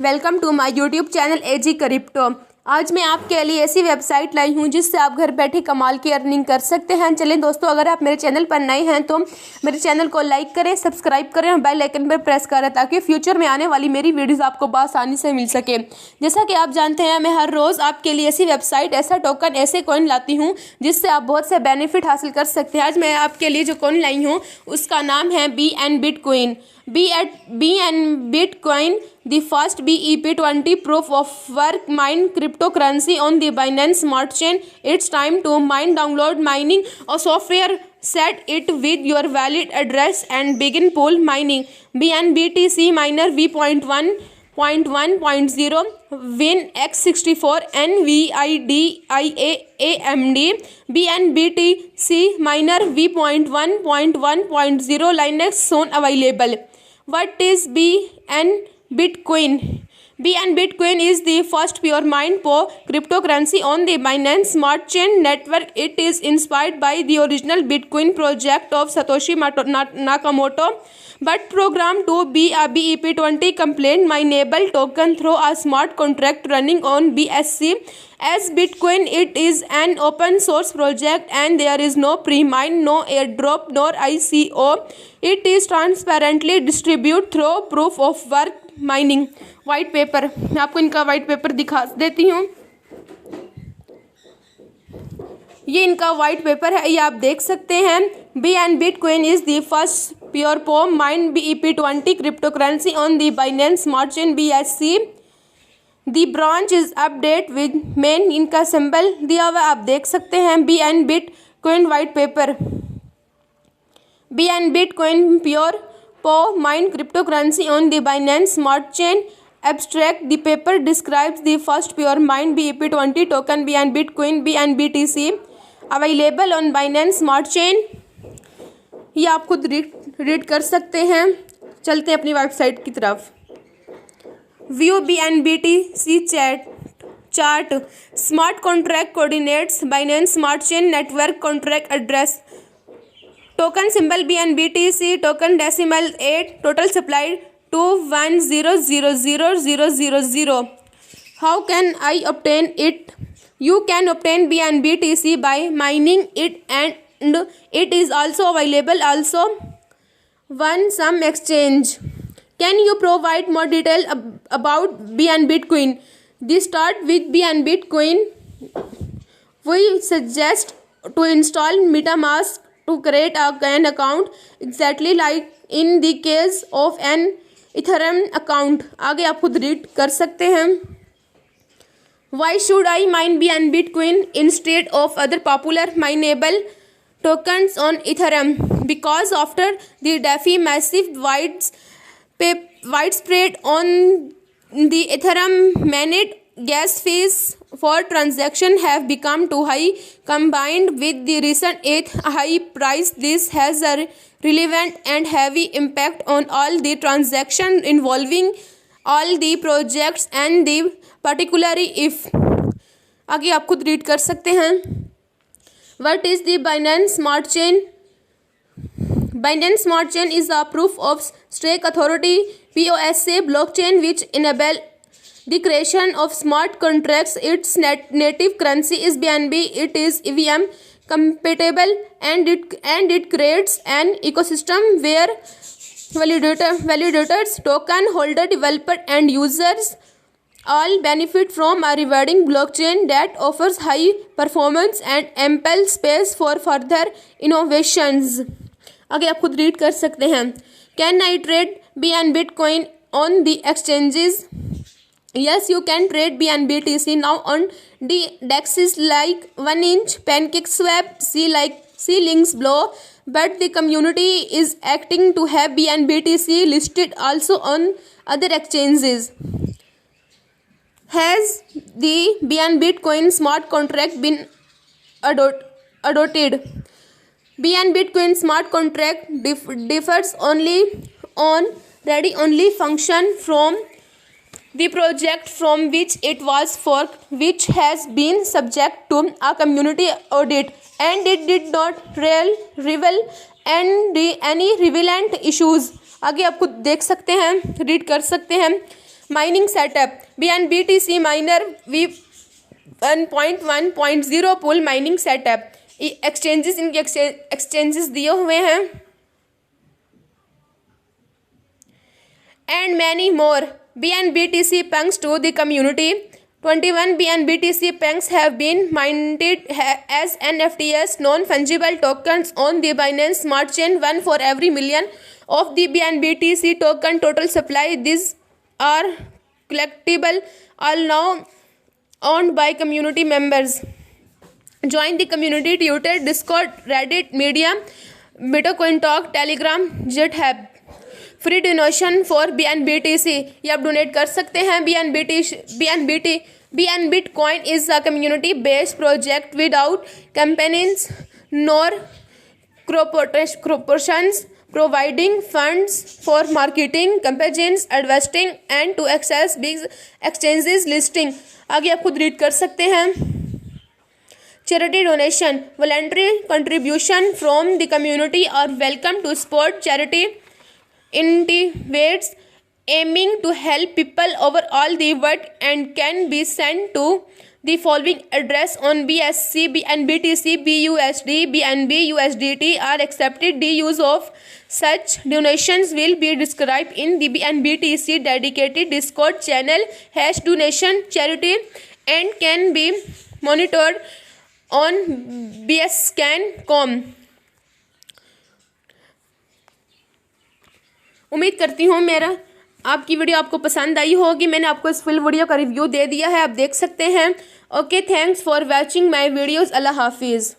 Welcome to my YouTube channel AG crypto. आज मैं आपके लिए ऐसी वेबसाइट लाई हूँ जिससे आप घर बैठे कमाल की अर्निंग कर सकते हैं। चलें दोस्तों, अगर आप मेरे चैनल पर नए हैं तो मेरे चैनल को लाइक करें, सब्सक्राइब करें और बेल आइकन पर प्रेस करें ताकि फ्यूचर में आने वाली मेरी वीडियोस आपको आसानी से मिल सके। जैसा कि आप जानते हैं, मैं हर रोज़ आपके लिए ऐसी वेबसाइट, ऐसा टोकन, ऐसे कॉइन लाती हूँ जिससे आप बहुत से बेनिफिट हासिल कर सकते हैं। आज मैं आपके लिए जो कॉइन लाई हूँ उसका नाम है BNB coin. BNB coin, the first BEP20 proof of work mine cryptocurrency on the Binance Smart Chain. It's time to mine. Download mining or software, set it with your valid address and begin pool mining. BNBTC miner V.1.1.0 Win X64 NVIDIA AMD. BNBTC miner V.1.1.0 Linux soon available. What is BNB coin? BNB coin is the first pure mine for cryptocurrency on the Binance Smart Chain network. It is inspired by the original Bitcoin project of Satoshi Nakamoto, but programmed to be a BEP20 compliant mineable token through a smart contract running on BSC. As Bitcoin, it is an open source project and there is no pre-mine, no airdrop, nor ICO. It is transparently distributed through proof of work mining. White paper, मैं आपको इनका white paper दिखा देती हूँ। ये इनका white paper है, ये आप देख सकते हैं। BNB coin is the first pure form mined BEP20 cryptocurrency on the Binance Smart Chain BSC. The branch is update with main, इनका सिंबल दिया हुआ आप देख सकते हैं। BNB coin white paper. BNB coin pure for mine cryptocurrency on the Binance Smart Chain. Abstract: the paper describes the first pure mine BEP20 token BNB coin BNBTC available on Binance Smart Chain. ये आप खुद read कर सकते हैं। चलते हैं अपनी website की तरफ। View BNBTC chart. Smart contract coordinates Binance Smart Chain network contract address. Token symbol BNBTC token decimal 8 total supply 2100000। How can I obtain it? You can obtain BNBTC by mining it and it is also available on some exchange. Can you provide more detail about BNB coin? This start with BNB coin. We suggest to install MetaMask to create an account exactly like in the case of an Ethereum account. आगे आप खुद read कर सकते हैं। Why should I mine BNB coin instead of other popular mineable tokens on Ethereum? Because after the DeFi massive widespread on the Ethereum mainnet gas fees for transaction have become too high. Combined with the recent ETH high price, this has a relevant and heavy impact on all the transactions involving all the projects and the particularly if. आगे आप खुद read कर सकते हैं। What is the Binance Smart Chain? Binance Smart Chain is a proof of stake authority POSA blockchain which enable the creation of smart contracts. Its native currency is BNB. It is EVM compatible and it creates an ecosystem where validators, token holder, developer and users all benefit from a rewarding blockchain that offers high performance and ample space for further innovations. आगे आप खुद read कर सकते हैं। Can I trade BNB coin on the exchanges? Yes, you can trade BNBTC now on the DEXs like 1inch, PancakeSwap, see links below. But the community is acting to have BNBTC listed also on other exchanges. Has the BNB coin smart contract been adopted? BNB coin smart contract differs only on read-only function from the project from which it was forked, which has been subject to a community audit, and it did not reveal any relevant issues. आगे आप खुद देख सकते हैं, read कर सकते हैं। mining setup. BNBTC miner V1.1.0 pool mining setup. Exchanges, इनके एक्सचेंजेस दिए हुए हैं and many more. BNBTC punks to the community. 21 BNBTC punks have been minted as NFTs, non-fungible tokens, on the Binance Smart Chain. One for every million of the BNBTC token total supply. These are collectible, all now owned by community members. Join the community Twitter, Discord, Reddit, Medium, Bitcoin Talk, Telegram, GitHub. Free donation for BNBTC, ये आप donate कर सकते हैं। BNBitcoin is a community based project without campaigning nor corporations, providing funds for marketing, campaigns, investing and to access big exchanges listing. आगे आप खुद read कर सकते हैं। Charity donation, voluntary contribution from the community are welcome to support charity initiatives aiming to help people over all the world and can be sent to the following address on BSC, BNBTC, BUSD, BNB, USDT are accepted. The use of such donations will be described in the BNBTC dedicated Discord channel #donation_charity and can be monitored on bscan.com. उम्मीद करती हूँ मेरा आपकी video आपको पसंद आई होगी। मैंने आपको इस फुल वीडियो का रिव्यू दे दिया है, आप देख सकते हैं। Okay, thanks for watching my videos. अल्लाह हाफिज़।